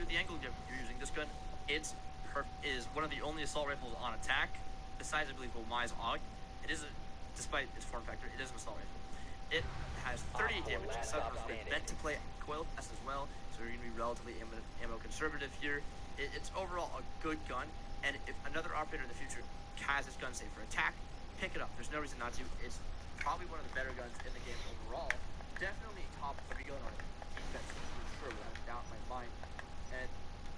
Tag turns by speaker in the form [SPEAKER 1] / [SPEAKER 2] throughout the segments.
[SPEAKER 1] the angle you're using, this gun, is one of the only assault rifles on attack, besides I believe Wise Og. It is, despite its form factor, it is an assault rifle. It has 38 damage. It's meant to play coil as well, so you're going to be relatively ammo conservative here. It's overall a good gun, and if another operator in the future has this gun, say for attack, pick it up. There's no reason not to. It's probably one of the better guns in the game overall. Definitely top 3 gun on defense for sure, without a doubt in my mind. And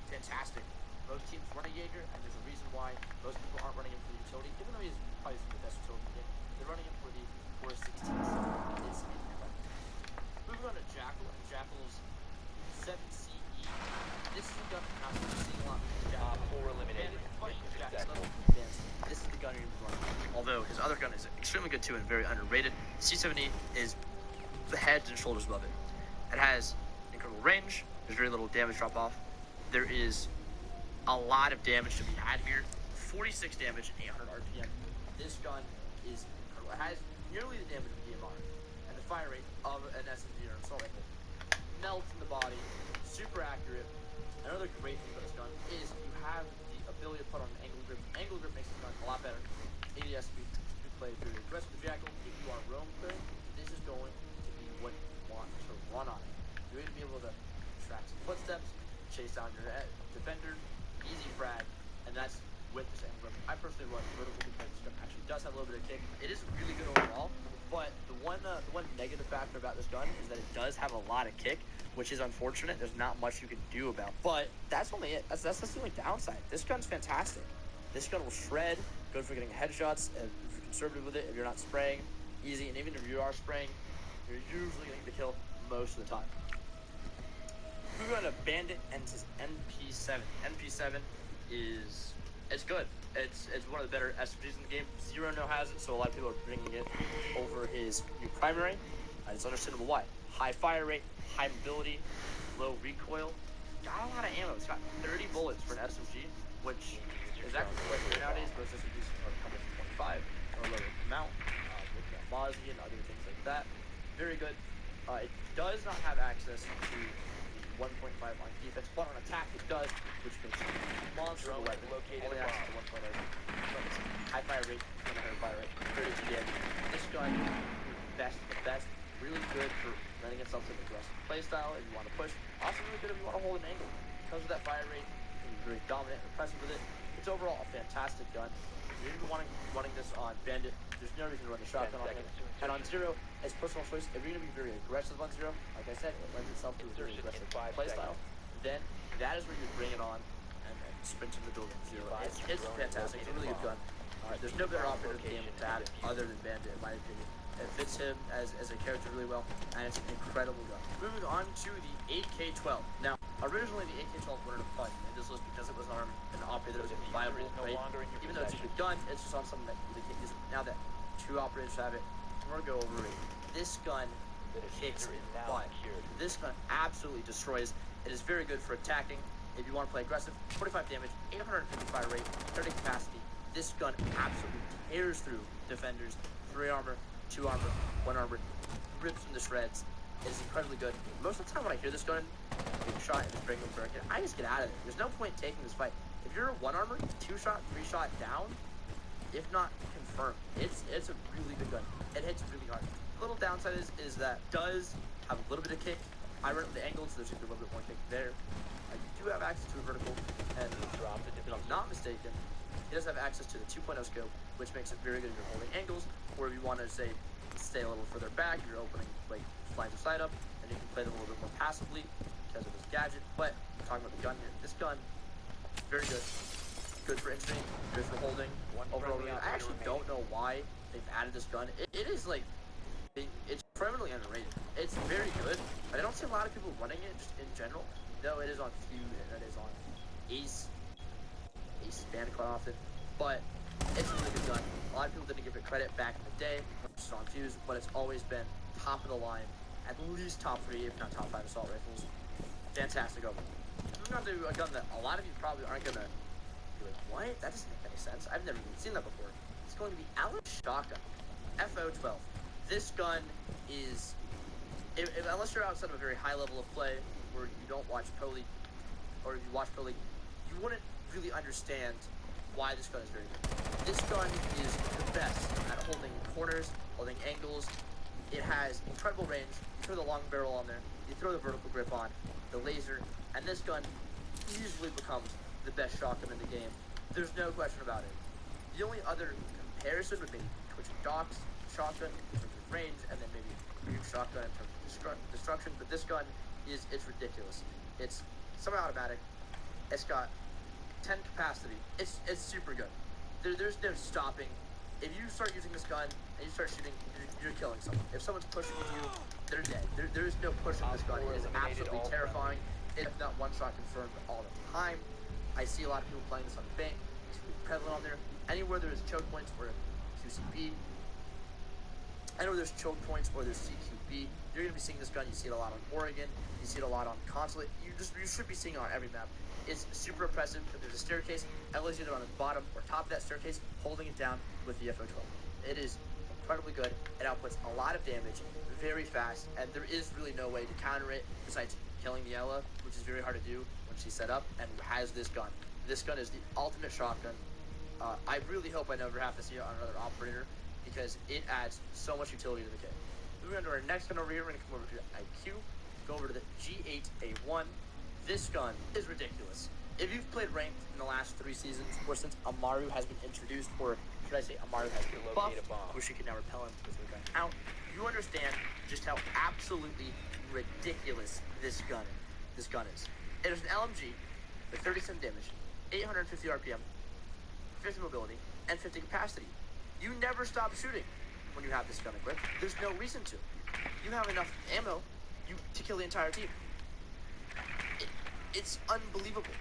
[SPEAKER 1] fantastic. Most teams run a Jaeger, and there's a reason why most people aren't running him for the utility, even though he's probably the best utility in the game. They're running him for the 416. It's incredible. Moving on to Jackal, and Jackal's 7CE. This is a gun I'm not seeing a lot from Jackal.
[SPEAKER 2] 4 eliminated.
[SPEAKER 1] This is the gun you're running. Although his other gun is extremely good too and very underrated. C70 is the head and shoulders above it. It has incredible range. There's very little damage drop off. There is a lot of damage to be had here. 46 damage and 800 RPM. This gun is incredible. It has nearly the damage of the DMR and the fire rate of an SMG or assault rifle. Melts in the body, super accurate. Another great thing about this gun is you have the ability to put on an angle grip. Angle grip makes the gun a lot better. ADS speed to play through the rest of the Jackal. If you are roam clearing, this is going to be what you want to run on it. You're going to be able to track some footsteps, chase down your defender, easy frag, and that's with this angle grip. I personally run vertical because this gun actually does have a little bit of kick. It is really good overall, but the one negative factor about this gun is that it does have a lot of kick, which is unfortunate. There's not much you can do about it. But that's only it. That's the only downside. This gun's fantastic. This gun will shred, good for getting headshots, if you're conservative with it, if you're not spraying, easy, and even if you are spraying, you're usually getting the kill most of the time. Moving on to Bandit and his NP7. NP7 it's good. It's one of the better SMGs in the game. Zero no has it, so a lot of people are bringing it over his new primary. And it's understandable why. High fire rate, high mobility, low recoil. Got a lot of ammo. It's got 30 bullets for an SMG, which is actually quite good nowadays. Most SMGs are coming from 25 or lower amount, with Mozzie and other things like that. Very good. It does not have access to 1.5 on defense, but on attack it does, which makes it monster weapon. Only access to 1.0. High fire rate, 100 fire rate, 32 damage. This gun, best of the best. Really good for running itself to an aggressive playstyle if you want to push. Also really good if you want to hold an angle. Because of that fire rate, you can be very dominant and impressive with it. It's overall a fantastic gun. If you're running this on Bandit, there's no reason to run the shotgun on it. And on Zero, it's personal choice. If you're going to be very aggressive on Zero, like I said, it lends itself to a very aggressive playstyle, then that is where you bring it on and sprint in the building Zero. It's fantastic. It's a really good gun. There's no better operator in the game to have other than Bandit, in my opinion. It fits him as a character really well, and it's an incredible gun. Moving on to the AK-12. Now, originally the AK-12 wanted to put in this list because it was an operator that was viable, right? Even though it's a good gun, it's just on something that they can't use. Now that 2 operators have it, we're gonna go over it. This gun kicks butt. This gun absolutely destroys. It is very good for attacking. If you want to play aggressive, 45 damage, 850 fire rate, 30 capacity. This gun absolutely tears through defenders. 3 armor, 2 armor, 1 armor, rips them to shreds. It is incredibly good. Most of the time when I hear this gun being shot and just bring them for it, I just get out of it. There's no point taking this fight. If you're 1 armor, 2 shot, 3 shot down, if not confirmed, it's a really good gun. It hits really hard. The little downside is that it does have a little bit of kick. I run it with the angle, so there's a little bit more kick there. You do have access to a vertical, and if I'm not mistaken, it does have access to the 2.0 scope, which makes it very good if you're holding angles, or if you want to say stay a little further back, you're opening like flying the side up, and you can play them a little bit more passively because of this gadget. But I'm talking about the gun here. This gun, very good. Good for entry, good for holding. Overall, I actually don't know why they've added this gun. It is like, it's criminally underrated. It's very good, but I don't see a lot of people running it just in general. Though it is on Feud and it is on Ace Bandit quite often, but it's a really good gun. A lot of people didn't give it credit back in the day, just on Fuse, but it's always been top of the line, at least top 3, if not top 5 assault rifles. Fantastic over. Moving on to a gun that a lot of you probably aren't gonna be like, what? That doesn't make any sense. I've never even seen that before. It's going to be Alex Shotgun, FO12. This gun is, unless you're outside of a very high level of play, where you don't watch Pro League, or if you watch building, you wouldn't really understand why this gun is very good. This gun is the best at holding corners, holding angles. It has incredible range. You throw the long barrel on there, you throw the vertical grip on, the laser, and this gun easily becomes the best shotgun in the game. There's no question about it. The only other comparison would be twitching docks, shotgun in terms of range, and then maybe shotgun in terms of destruction. But this gun it's ridiculous. It's semi-automatic. It's got 10 capacity. It's super good. There's no stopping. If you start using this gun and you start shooting, you're killing someone. If someone's pushing you, they're dead. There is no pushing this gun. It is absolutely terrifying. It's not one shot confirmed all the time. I see a lot of people playing this on the bank. It's prevalent on there. Anywhere there's choke points or QCB, anywhere there's choke points or there's CQB, you're gonna be seeing this gun. You see it a lot on Oregon. You see it a lot on Consulate. You should be seeing it on every map. It's super impressive. If there's a staircase, Ellie's either on the bottom or top of that staircase, holding it down with the FO12. It is incredibly good. It outputs a lot of damage very fast, and there is really no way to counter it besides killing the Ella, which is very hard to do when she's set up and has this gun. This gun is the ultimate shotgun. I really hope I never have to see it on another operator because it adds so much utility to the kit. Moving on to our next gun over here, we're going to come over to IQ, go over to the G8A1. This gun is ridiculous. If you've played ranked in the last 3 seasons, or since Amaru has been introduced, or should I say Amaru has been buffed, where she can now repel him with her gun out, you understand just how absolutely ridiculous this gun is. It is an LMG with 37 damage, 850 RPM, 50 mobility, and 50 capacity. You never stop shooting when you have this gun equipped. There's no reason to. You have enough ammo to kill the entire team. It's unbelievable.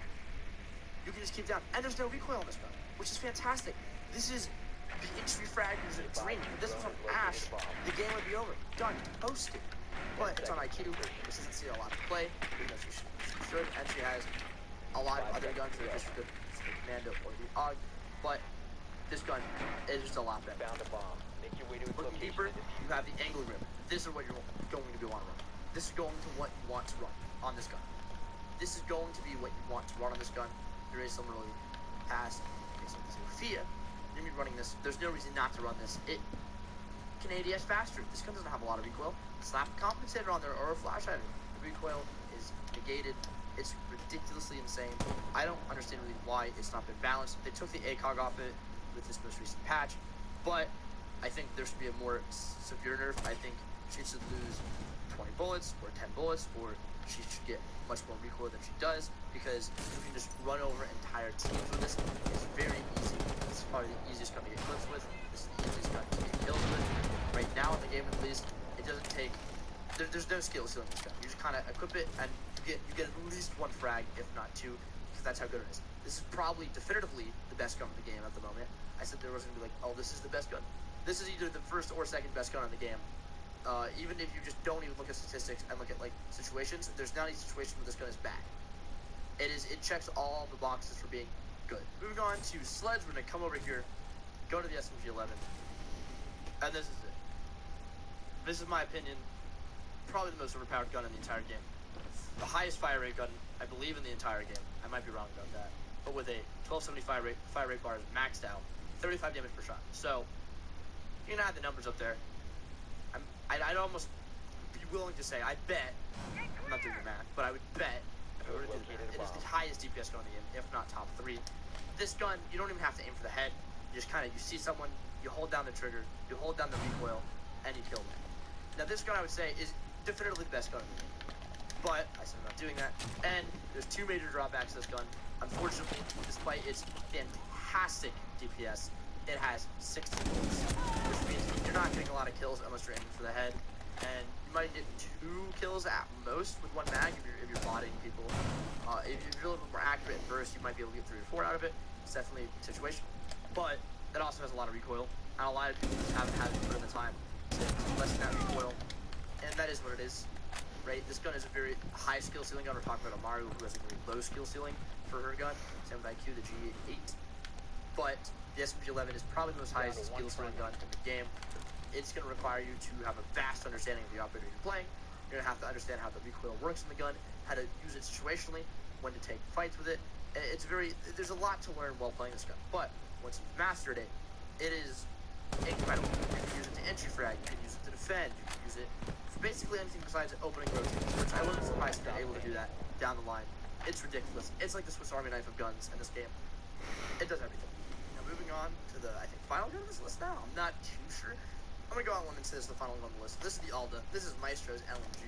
[SPEAKER 1] You can just keep down. And there's no recoil on this gun, which is fantastic. This is the entry frag is a dream. If this was on Ash, the game would be over. Done. Toasted. But it's on IQ, which doesn't see a lot of play, because she should, and she has a lot of other guns that are just good for the Commando or the AUG. But this gun is just a lot better. Looking deeper, you have the angle grip. This is what you're going to be wanting to run. This is going to what you want to run on this gun. This is going to be what you want to run on this gun. There is some really fast, Sophia. You're gonna be running this. There's no reason not to run this. It can ADS faster. This gun doesn't have a lot of recoil. Slap a compensator on there or a flash hider. The recoil is negated. It's ridiculously insane. I don't understand really why it's not been balanced. They took the ACOG off it with this most recent patch, but I think there should be a more severe nerf. I think she should lose 20 bullets or 10 bullets, or she should get much more recoil than she does, because you can just run over entire teams with this. It's very easy. It's probably the easiest gun to get clips with. This is the easiest gun to get kills with. Right now in the game, at least, it doesn't take. There's no skill ceiling this gun. You just kind of equip it, and you get at least 1 frag, if not 2, because that's how good it is. This is probably definitively the best gun in the game at the moment. I said there wasn't gonna be like, oh, this is the best gun. This is either the first or second best gun in the game. Even if you just don't even look at statistics and look at like situations, there's not any situation where this gun is bad. It checks all the boxes for being good. Moving on to sleds, we're gonna come over here, go to the SMG-11, and this is it. This is my opinion, probably the most overpowered gun in the entire game. The highest fire rate gun, I believe, in the entire game. I might be wrong about that, but with a 1270 fire rate bar is maxed out, 35 damage per shot. So you're gonna have the numbers up there. I'd almost be willing to say, I bet, I'm not doing the math, but I would bet, if I were to do the math, it is the highest DPS gun in the game, if not top 3. This gun, you don't even have to aim for the head. You just you see someone, you hold down the trigger, you hold down the recoil, and you kill them. Now this gun, I would say, is definitively the best gun in the game. But I said I'm not doing that. And there's 2 major drawbacks to this gun. Unfortunately, despite its fantastic DPS, it has 16 bullets, which means you're not getting a lot of kills unless you're aiming for the head, and you might get 2 kills at most with 1 mag if you're botting people. If you're a little bit more accurate at burst, you might be able to get 3 or 4 out of it. It's definitely a situation, but that also has a lot of recoil, and a lot of people just haven't had to put in the time to lessen that recoil, and that is what it is. Right, this gun is a very high skill ceiling gun. We're talking about Amaru, who has a very low skill ceiling for her gun. Same with IQ, the G8, but the SMG-11 is probably the most highest skill ceiling gun in the game. It's going to require you to have a vast understanding of the operator you're playing. You're going to have to understand how the recoil works in the gun, how to use it situationally, when to take fights with it. There's a lot to learn while playing this gun, but once you've mastered it, it is incredible. You can use it to entry frag, you can use it to defend, you can use it for basically anything besides opening rotations, which I wasn't surprised they're able to do that down the line. It's ridiculous. It's like the Swiss Army knife of guns in this game. It does everything. Now moving on to the, I think, final gun of this list now. I'm not too sure. I'm going to go out one and say this is the final gun on the list. This is the Alda. This is Maestro's LMG.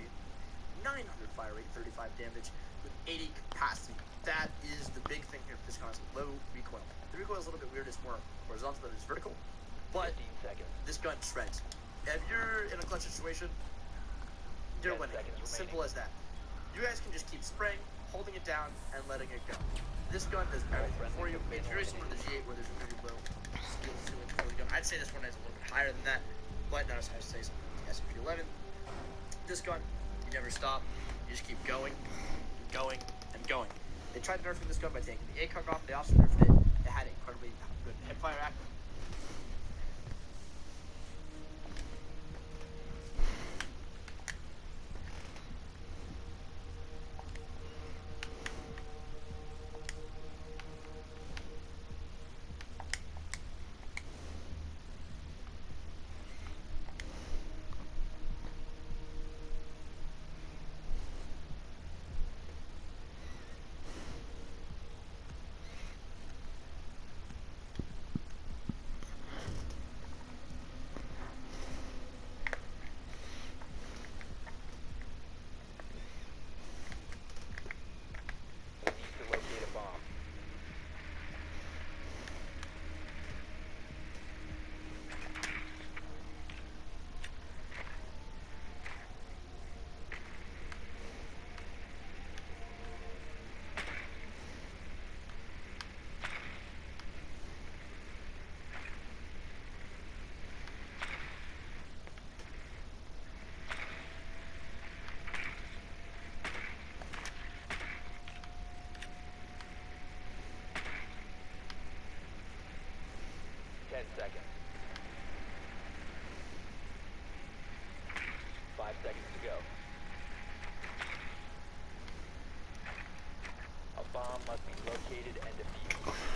[SPEAKER 1] 900 fire rate, 35 damage, with 80 capacity. That is the big thing here for this gun. It's low recoil. The recoil is a little bit weird. It's more horizontal than it is vertical. But this gun shreds. If you're in a clutch situation, you're winning. Simple as that. You guys can just keep spraying, holding it down, and letting it go. This gun does everything for you. It's very similar to the G8 where there's a pretty low skill ceiling for the gun. I'd say this one is a little bit higher than that, but not as high as say something like the SMP11. This gun, you never stop. You just keep going, going, and going. They tried nerfing this gun by taking the ACOG off. They also nerfed it. It had incredibly good hipfire accuracy.
[SPEAKER 2] Seconds. 5 seconds to go. A bomb must be located and defused.